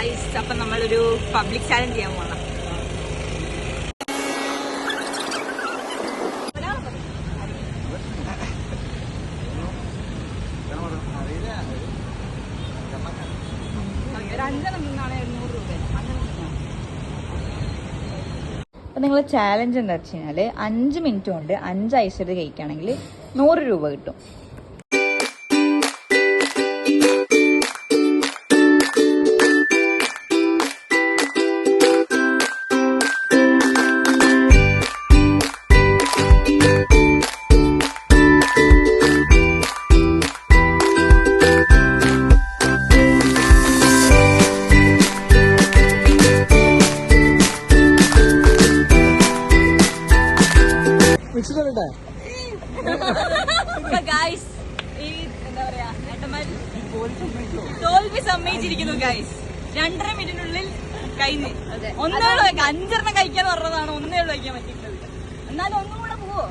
Guys, അപ്പൊ നമ്മളൊരു public challenge ചെയ്യാൻ പോകണം. അപ്പം നിങ്ങൾ ചാലഞ്ച് എന്താ വെച്ച് കഴിഞ്ഞാൽ 5 മിനിറ്റ് കൊണ്ട് 5 ഐസ് എടുത്ത് കഴിക്കുകയാണെങ്കിൽ 100 രൂപ കിട്ടും. ഗായ്സ്, ഈ എന്താ പറയാ, തോൽവി സമ്മതിച്ചിരിക്കുന്നു ഗായ്സ്. 2.5 മിനിറ്റിനുള്ളിൽ കഴിഞ്ഞ് 5 കഴിക്കാന്ന് പറഞ്ഞതാണ്. 1 കഴിക്കാൻ പറ്റിയിട്ടുള്ളത്. എന്നാലും ഒന്നും കൂടെ പോവോ?